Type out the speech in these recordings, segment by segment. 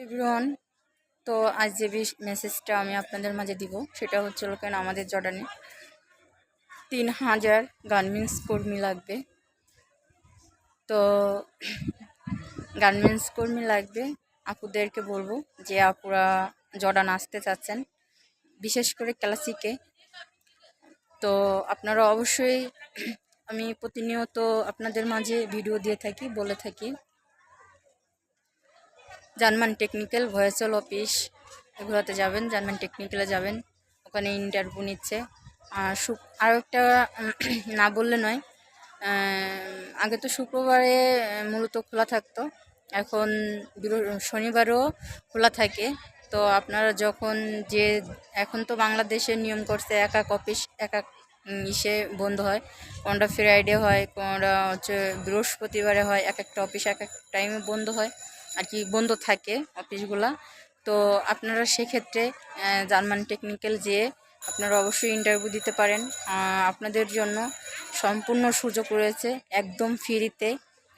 Everyone, তো আজ যে মেসেজটা আমি আপনাদের মাঝে দিব সেটা হচ্ছে কেন আমাদের জর্ডানে 3000 গার্মেন্টস কর্মী লাগবে। তো গার্মেন্টস কর্মী লাগবে, আপুদেরকে বলবো যে আপুরা জর্ডান আসতে চাচ্ছেন, বিশেষ করে ক্লাসিকে। তো আপনারা অবশ্যই, আমি প্রতিনিয়ত আপনাদের মাঝে ভিডিও দিয়ে থাকি, বলে থাকি জার্মান টেকনিক্যাল ভয়েসেল অফিস এগুলোতে যাবেন, জার্মান টেকনিক্যালে যাবেন, ওখানে ইন্টারভিউ নিচ্ছে। আরও একটা না বললে নয়, আগে তো শুক্রবারে মূলত খোলা থাকতো, এখন শনিবারও খোলা থাকে। তো আপনারা যখন এখন তো বাংলাদেশের নিয়ম করছে এক এক অফিস এক এক ইসে বন্ধ হয়, কোনটা ফ্রাইডে হয়, কোনটা হচ্ছে বৃহস্পতিবারে হয়, এক একটা অফিস এক এক টাইমে বন্ধ হয় আর কি, বন্ধ থাকে অফিসগুলা। তো আপনারা সেক্ষেত্রে জার্মান টেকনিক্যাল যেয়ে আপনারা অবশ্যই ইন্টারভিউ দিতে পারেন। আপনাদের জন্য সম্পূর্ণ সুযোগ রয়েছে, একদম ফ্রিতে,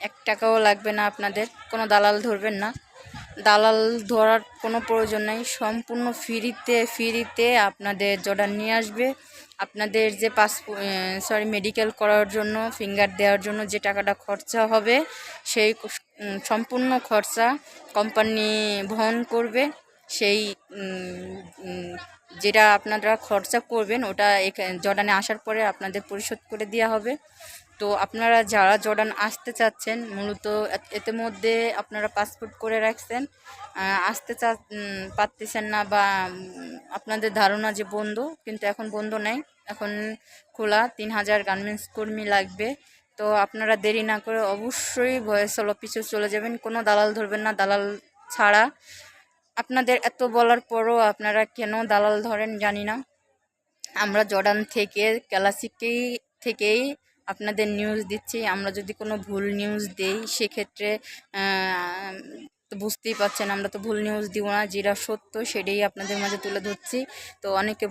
1 টাকাও লাগবে না, আপনাদের কোনো দালাল ধরবেন না, দালাল ধরার কোনো প্রয়োজন নেই, সম্পূর্ণ ফ্রিতে আপনাদের জর্ডান নিয়ে আসবে। আপনাদের যে মেডিকেল করার জন্য, ফিঙ্গার দেওয়ার জন্য যে টাকাটা খরচা হবে, সেই সম্পূর্ণ খরচা কোম্পানি বহন করবে। সেই যেটা আপনারা খরচা করবেন ওটা জর্ডানে আসার পরে আপনাদের পরিশোধ করে দেওয়া হবে। তো আপনারা যারা জর্ডান আসতে চাচ্ছেন, মূলত এতে মধ্যে আপনারা পাসপোর্ট করে রাখছেন, আসতে পারতেছেন না, বা আপনাদের ধারণা যে বন্ধ, কিন্তু এখন বন্ধ নেই, এখন খোলা। 3000 গার্মেন্টস কর্মী লাগবে। তো আপনারা দেরি না করে অবশ্যই ভয়েসেল অফিসে চলে যাবেন, কোনো দালাল ধরবেন না, দালাল ছাড়া। আপনাদের এত বলার পরও আপনারা কেন দালাল ধরেন জানি না। আমরা জর্ডান থেকে থেকেই আপনাদের নিউজ দিচ্ছি। আমরা যদি কোনো ভুল নিউজ দেই সেক্ষেত্রে তো বুঝতেই পারছেন, আমরা তো ভুল নিউজ দিব না, যেটা সত্য সেটাই আপনাদের মাঝে তুলে ধরছি। তো অনেকে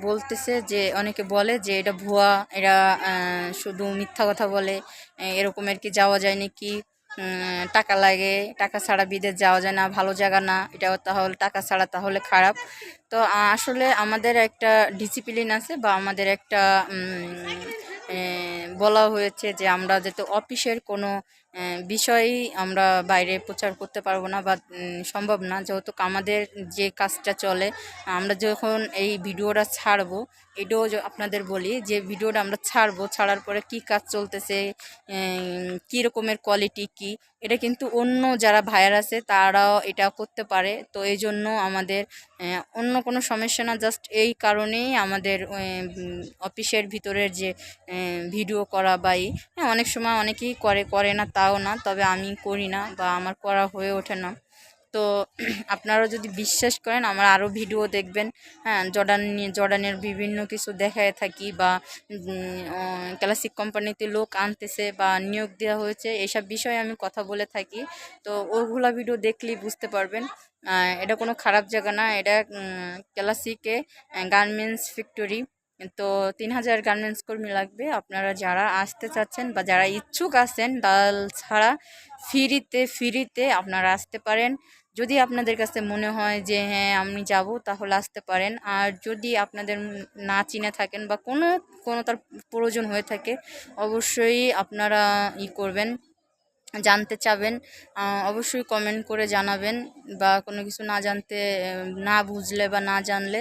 বলে যে এটা ভুয়া, এরা শুধু মিথ্যা কথা বলে, এরকম আর কি, যাওয়া যায় নাকি, টাকা লাগে, টাকা ছাড়া বিদেশ যাওয়া যায় না, ভালো জায়গা না এটা, তাহলে টাকা ছাড়া তাহলে খারাপ। তো আসলে আমাদের একটা ডিসিপ্লিন আছে, বা আমাদের একটা বলা হয়েছে যে আমরা যাতে অফিসের কোনো বিষয়ই আমরা বাইরে প্রচার করতে পারবো না, বা সম্ভব না, যেহেতু আমাদের যে কাজটা চলে, আমরা যখন এই ভিডিওটা ছাড়বো, এটাও আপনাদের বলি যে ভিডিওটা আমরা ছাড়ার পরে কি কাজ চলতেছে, কী রকমের কোয়ালিটি কি, এটা কিন্তু অন্য যারা ভাইয়ার আছে তারাও এটা করতে পারে। তো এই জন্য আমাদের অন্য কোনো সমস্যা না, জাস্ট এই কারণেই আমাদের অফিসের ভিতরের যে ভিডিও করা, বা অনেক সময় অনেকেই করে না, তাও না, তবে আমি করি না, বা আমার করা হয়ে ওঠে না। তো আপনারা যদি বিশ্বাস করেন, আমার আরও ভিডিও দেখবেন, হ্যাঁ, জর্ডানের বিভিন্ন কিছু দেখায় থাকি, বা ক্লাসিক কোম্পানিতে লোক আনতেছে বা নিয়োগ দেওয়া হয়েছে, এইসব বিষয়ে আমি কথা বলে থাকি। তো ওগুলা ভিডিও দেখলেই বুঝতে পারবেন এটা কোনো খারাপ জায়গা না, এটা ক্লাসিকে গার্মেন্টস ফ্যাক্টরি। তো 3000 গার্মেন্টস কর্মী লাগবে। আপনারা যারা আসতে চাচ্ছেন বা যারা ইচ্ছুক আছেন দালাল ছাড়া ফ্রিতে আপনারা আসতে পারেন। যদি আপনাদের কাছে মনে হয় যে হ্যাঁ আমি যাব, তাহলে আসতে পারেন। আর যদি আপনাদের না চিনে থাকেন বা কোনো তার প্রয়োজন হয়ে থাকে, অবশ্যই আপনারা করবেন, জানতে চাবেন, অবশ্যই কমেন্ট করে জানাবেন, বা কোনো কিছু না বুঝলে বা না জানলে,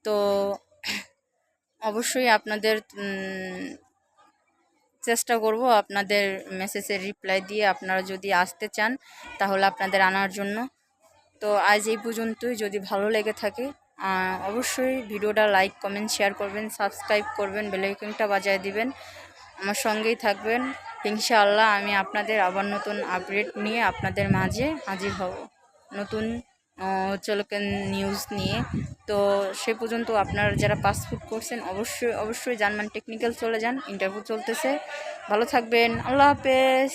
তো অবশ্যই আপনাদের চেষ্টা করব আপনাদের মেসেজের রিপ্লাই দিয়ে, আপনারা যদি আসতে চান তাহলে আপনাদের আনার জন্য। তো আজ এই পর্যন্তই। যদি ভালো লেগে থাকে অবশ্যই ভিডিওটা লাইক, কমেন্ট, শেয়ার করবেন, সাবস্ক্রাইব করবেন, বেল আইকনটা বাজিয়ে দিবেন, আমার সঙ্গেই থাকবেন। ইনশাআল্লাহ আমি আপনাদের আবার নতুন আপডেট নিয়ে আপনাদের মাঝে হাজির হব, নতুন নিউজ নিয়ে। তো সে পর্যন্ত আপনারা যারা পাসপোর্ট করছেন অবশ্যই জার্মান টেকনিক্যাল চলে যান, ইন্টারভিউ চলতেছে। ভালো থাকবেন, আল্লাহ হাফেজ।